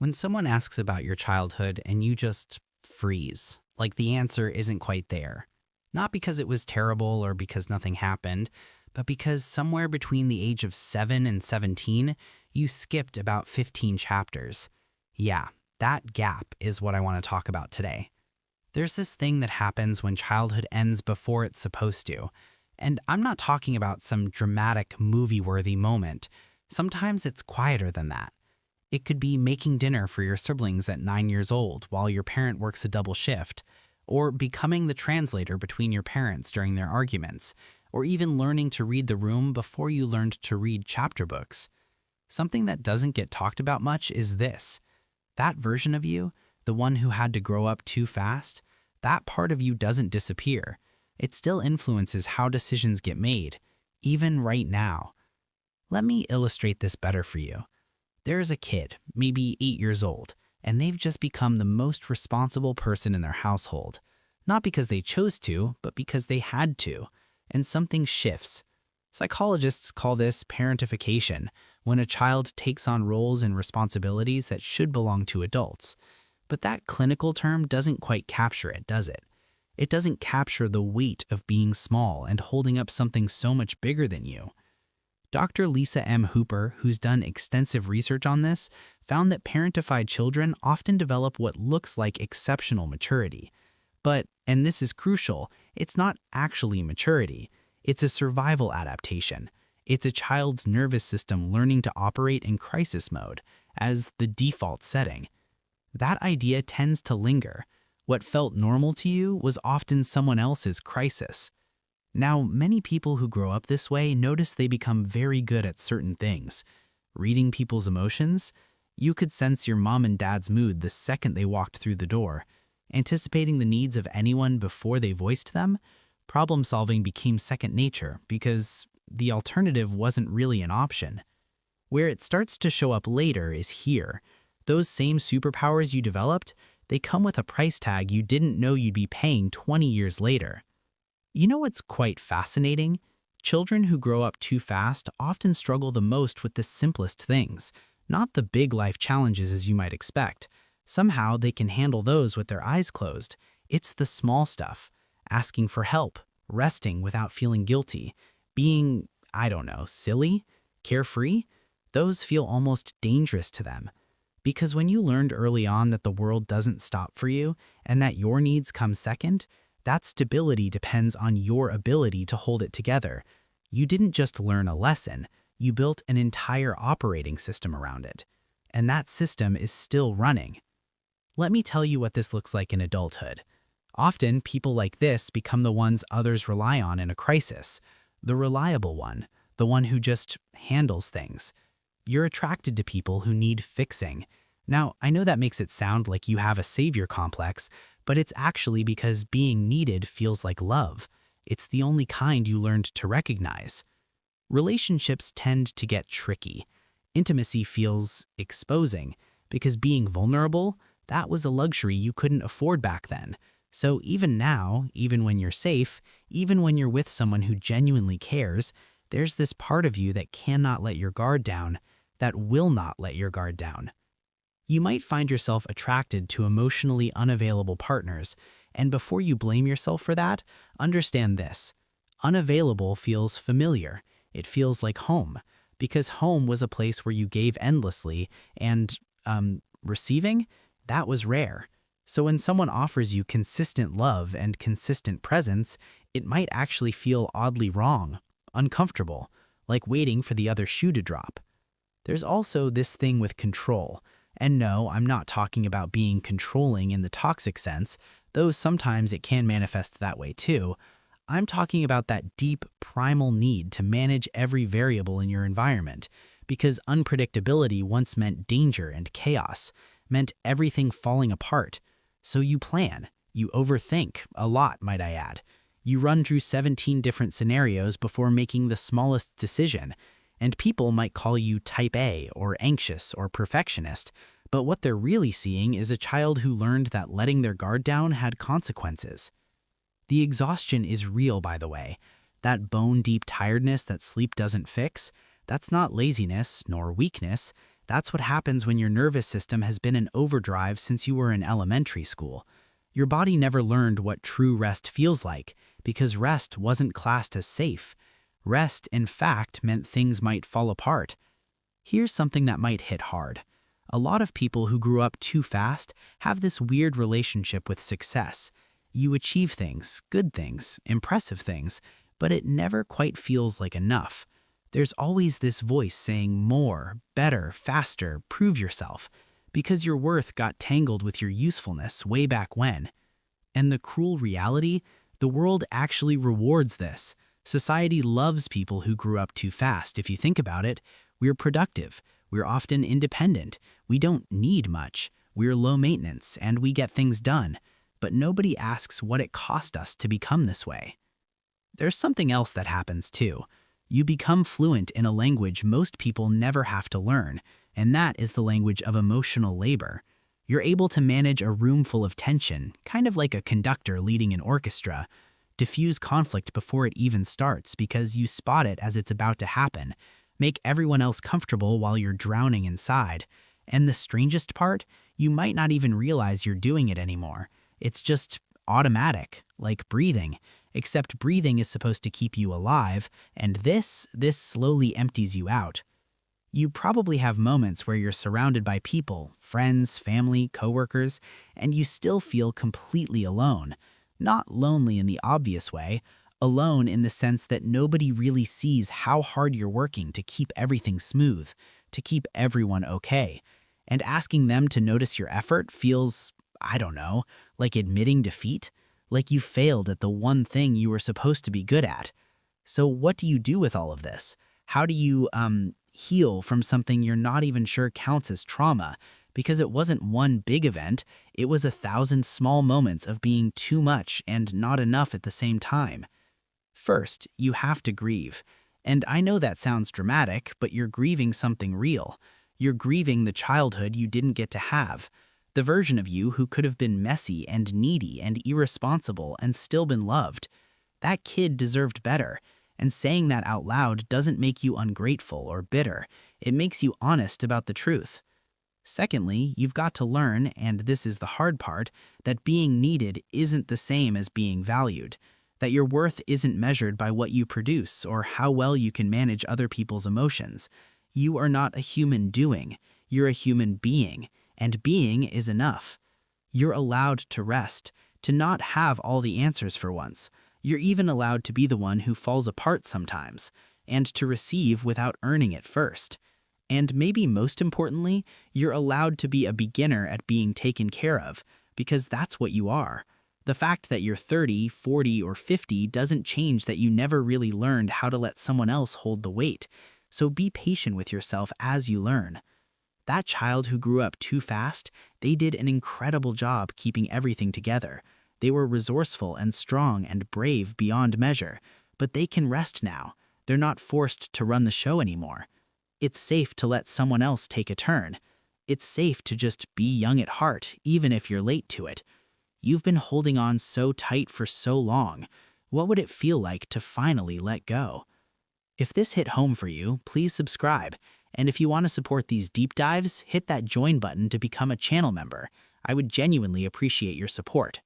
When someone asks about your childhood and you just freeze, like the answer isn't quite there. Not because it was terrible or because nothing happened, but because somewhere between the age of 7 and 17, you skipped about 15 chapters. Yeah, that gap is what I want to talk about today. There's this thing that happens when childhood ends before it's supposed to. And I'm not talking about some dramatic, movie-worthy moment. Sometimes it's quieter than that. It could be making dinner for your siblings at 9 years old while your parent works a double shift, or becoming the translator between your parents during their arguments, or even learning to read the room before you learned to read chapter books. Something that doesn't get talked about much is this. That version of you, the one who had to grow up too fast, that part of you doesn't disappear. It still influences how decisions get made, even right now. Let me illustrate this better for you. There is a kid, maybe 8 years old, and they've just become the most responsible person in their household. Not because they chose to, but because they had to. And something shifts. Psychologists call this parentification, when a child takes on roles and responsibilities that should belong to adults. But that clinical term doesn't quite capture it, does it? It doesn't capture the weight of being small and holding up something so much bigger than you. Dr. Lisa M. Hooper, who's done extensive research on this, found that parentified children often develop what looks like exceptional maturity. But, and this is crucial, it's not actually maturity. It's a survival adaptation. It's a child's nervous system learning to operate in crisis mode as the default setting. That idea tends to linger. What felt normal to you was often someone else's crisis. Now, many people who grow up this way notice they become very good at certain things. Reading people's emotions, you could sense your mom and dad's mood the second they walked through the door. Anticipating the needs of anyone before they voiced them, problem solving became second nature because the alternative wasn't really an option. Where it starts to show up later is here. Those same superpowers you developed, they come with a price tag you didn't know you'd be paying 20 years later. You know what's quite fascinating? Children who grow up too fast often struggle the most with the simplest things, not the big life challenges as you might expect. Somehow they can handle those with their eyes closed. It's the small stuff, asking for help, resting without feeling guilty, being, I don't know, silly, carefree. Those feel almost dangerous to them. Because when you learned early on that the world doesn't stop for you and that your needs come second, that stability depends on your ability to hold it together. You didn't just learn a lesson, you built an entire operating system around it. And that system is still running. Let me tell you what this looks like in adulthood. Often, people like this become the ones others rely on in a crisis. The reliable one, the one who just handles things. You're attracted to people who need fixing. Now, I know that makes it sound like you have a savior complex, but it's actually because being needed feels like love. It's the only kind you learned to recognize. Relationships tend to get tricky. Intimacy feels exposing, because being vulnerable, that was a luxury you couldn't afford back then. So even now, even when you're safe, even when you're with someone who genuinely cares, there's this part of you that cannot let your guard down, that will not let your guard down. You might find yourself attracted to emotionally unavailable partners, and before you blame yourself for that, understand this. Unavailable feels familiar. It feels like home, because home was a place where you gave endlessly, and, receiving, that was rare. So when someone offers you consistent love and consistent presence, it might actually feel oddly wrong, uncomfortable, like waiting for the other shoe to drop. There's also this thing with control. And no, I'm not talking about being controlling in the toxic sense, though sometimes it can manifest that way too. I'm talking about that deep, primal need to manage every variable in your environment, because unpredictability once meant danger and chaos, meant everything falling apart. So you plan, you overthink, a lot might I add. You run through 17 different scenarios before making the smallest decision. And people might call you type A or anxious or perfectionist, but what they're really seeing is a child who learned that letting their guard down had consequences. The exhaustion is real, by the way. That bone-deep tiredness that sleep doesn't fix, that's not laziness nor weakness. That's what happens when your nervous system has been in overdrive since you were in elementary school. Your body never learned what true rest feels like because rest wasn't classed as safe. Rest, in fact, meant things might fall apart. Here's something that might hit hard. A lot of people who grew up too fast have this weird relationship with success. You achieve things, good things, impressive things, but it never quite feels like enough. There's always this voice saying more, better, faster, prove yourself, because your worth got tangled with your usefulness way back when. And the cruel reality, the world actually rewards this. Society loves people who grew up too fast. If you think about it, we're productive, we're often independent, we don't need much, we're low maintenance, and we get things done. But nobody asks what it cost us to become this way. There's something else that happens too. You become fluent in a language most people never have to learn, and that is the language of emotional labor. You're able to manage a room full of tension, kind of like a conductor leading an orchestra, diffuse conflict before it even starts because you spot it as it's about to happen, make everyone else comfortable while you're drowning inside. And the strangest part, you might not even realize you're doing it anymore. It's just automatic, like breathing, except breathing is supposed to keep you alive, and this slowly empties you out. You probably have moments where you're surrounded by people, friends, family, coworkers, and you still feel completely alone. Not lonely in the obvious way, alone in the sense that nobody really sees how hard you're working to keep everything smooth, to keep everyone okay. And asking them to notice your effort feels, I don't know, like admitting defeat, like you failed at the one thing you were supposed to be good at. So what do you do with all of this? How do you, heal from something you're not even sure counts as trauma? Because it wasn't one big event, it was 1,000 small moments of being too much and not enough at the same time. First, you have to grieve. And I know that sounds dramatic, but you're grieving something real. You're grieving the childhood you didn't get to have. The version of you who could have been messy and needy and irresponsible and still been loved. That kid deserved better. And saying that out loud doesn't make you ungrateful or bitter. It makes you honest about the truth. Secondly, you've got to learn, and this is the hard part, that being needed isn't the same as being valued. That your worth isn't measured by what you produce or how well you can manage other people's emotions. You are not a human doing. You're a human being, and being is enough. You're allowed to rest, to not have all the answers for once. You're even allowed to be the one who falls apart sometimes, and to receive without earning it first. And maybe most importantly, you're allowed to be a beginner at being taken care of, because that's what you are. The fact that you're 30, 40, or 50 doesn't change that you never really learned how to let someone else hold the weight. So be patient with yourself as you learn. That child who grew up too fast, they did an incredible job keeping everything together. They were resourceful and strong and brave beyond measure, but they can rest now. They're not forced to run the show anymore. It's safe to let someone else take a turn. It's safe to just be young at heart, even if you're late to it. You've been holding on so tight for so long. What would it feel like to finally let go? If this hit home for you, please subscribe. And if you want to support these deep dives, hit that join button to become a channel member. I would genuinely appreciate your support.